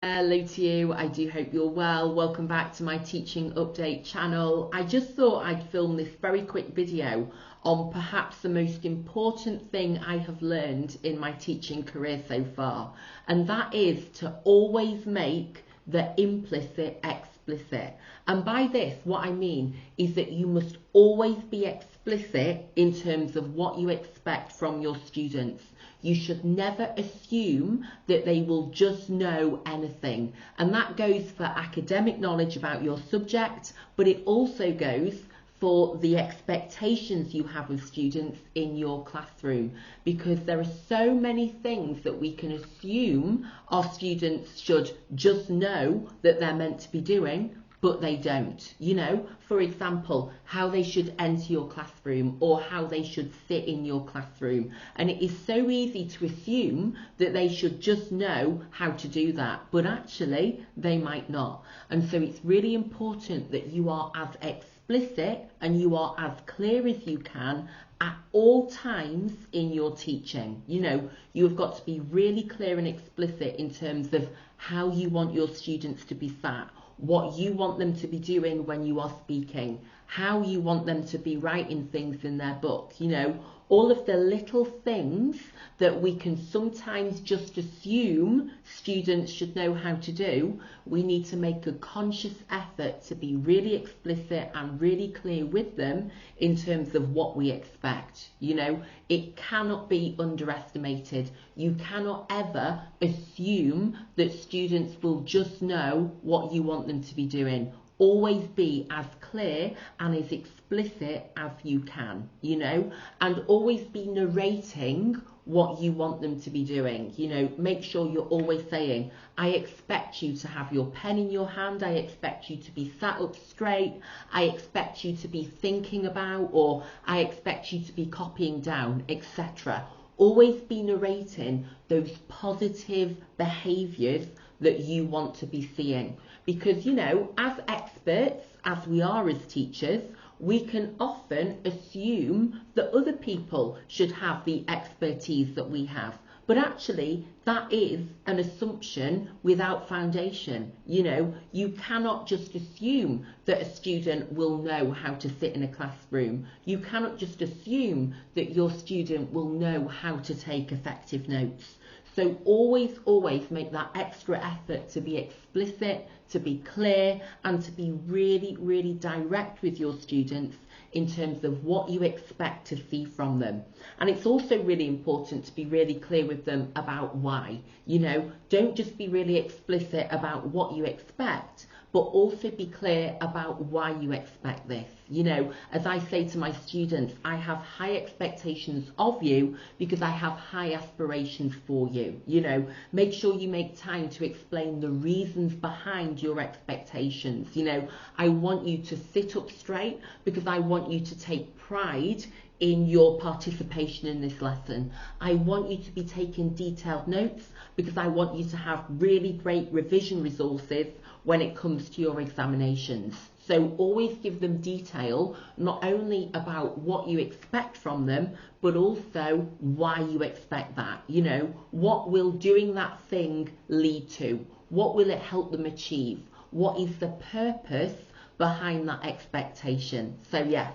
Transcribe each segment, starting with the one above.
Hello to you, I do hope you're well. Welcome back to my teaching update channel. I just thought I'd film this very quick video on perhaps the most important thing I have learned in my teaching career so far, and that is to always make the implicit explicit. And by this, what I mean is that you must always be explicit in terms of what you expect from your students. You should never assume that they will just know anything. And that goes for academic knowledge about your subject, but it also goes for the expectations you have of students in your classroom, because there are so many things that we can assume our students should just know that they're meant to be doing, but they don't. You know, for example, how they should enter your classroom or how they should sit in your classroom. And it is so easy to assume that they should just know how to do that, but actually they might not. And so it's really important that you are as explicit and you are as clear as you can at all times in your teaching. You know, you've got to be really clear and explicit in terms of how you want your students to be sat, what you want them to be doing when you are speaking, how you want them to be writing things in their book, you know, all of the little things that we can sometimes just assume students should know how to do. We need to make a conscious effort to be really explicit and really clear with them in terms of what we expect. You know, it cannot be underestimated. You cannot ever assume that students will just know what you want them to be doing. Always be as clear and as explicit as you can, you know, and always be narrating what you want them to be doing. You know, make sure you're always saying, I expect you to have your pen in your hand, I expect you to be sat up straight, I expect you to be thinking about, or I expect you to be copying down, etc. Always be narrating those positive behaviours that you want to be seeing. Because, you know, as experts, as we are as teachers, we can often assume that other people should have the expertise that we have. But actually, that is an assumption without foundation. You know, you cannot just assume that a student will know how to sit in a classroom. You cannot just assume that your student will know how to take effective notes. So always, always make that extra effort to be explicit, to be clear, and to be really, really direct with your students in terms of what you expect to see from them. And it's also really important to be really clear with them about why. You know, don't just be really explicit about what you expect, but also be clear about why you expect this. You know, as I say to my students, I have high expectations of you because I have high aspirations for you. You know, make sure you make time to explain the reasons behind your expectations. You know, I want you to sit up straight because I want you to take pride in your participation in this lesson. I want you to be taking detailed notes because I want you to have really great revision resources when it comes to your examinations. So always give them detail, not only about what you expect from them, but also why you expect that. You know, what will doing that thing lead to? What will it help them achieve? What is the purpose behind that expectation? So yes,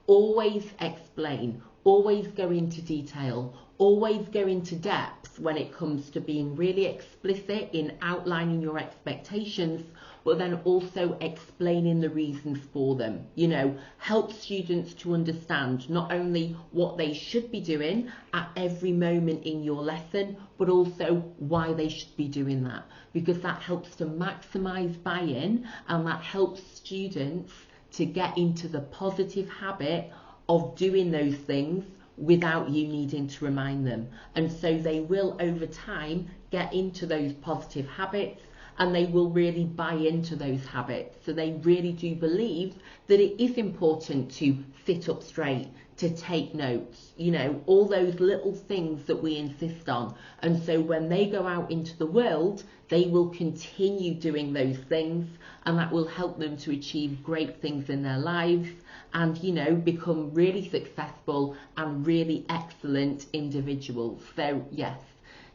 always explain, always go into detail, always go into depth when it comes to being really explicit in outlining your expectations, but then also explaining the reasons for them. You know, help students to understand not only what they should be doing at every moment in your lesson, but also why they should be doing that, because that helps to maximise buy-in and that helps students to get into the positive habit of doing those things without you needing to remind them. And so they will over time get into those positive habits and they will really buy into those habits. So they really do believe that it is important to sit up straight, to take notes, you know, all those little things that we insist on. And so when they go out into the world, they will continue doing those things, and that will help them to achieve great things in their lives and, you know, become really successful and really excellent individuals. So yes,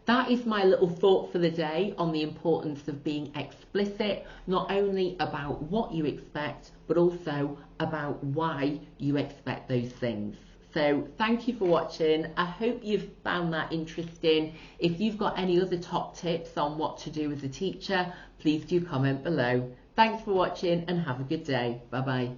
that is my little thought for the day on the importance of being explicit, not only about what you expect, but also about why you expect those things. So thank you for watching. I hope you've found that interesting. If you've got any other top tips on what to do as a teacher, please do comment below. Thanks for watching and have a good day. Bye bye.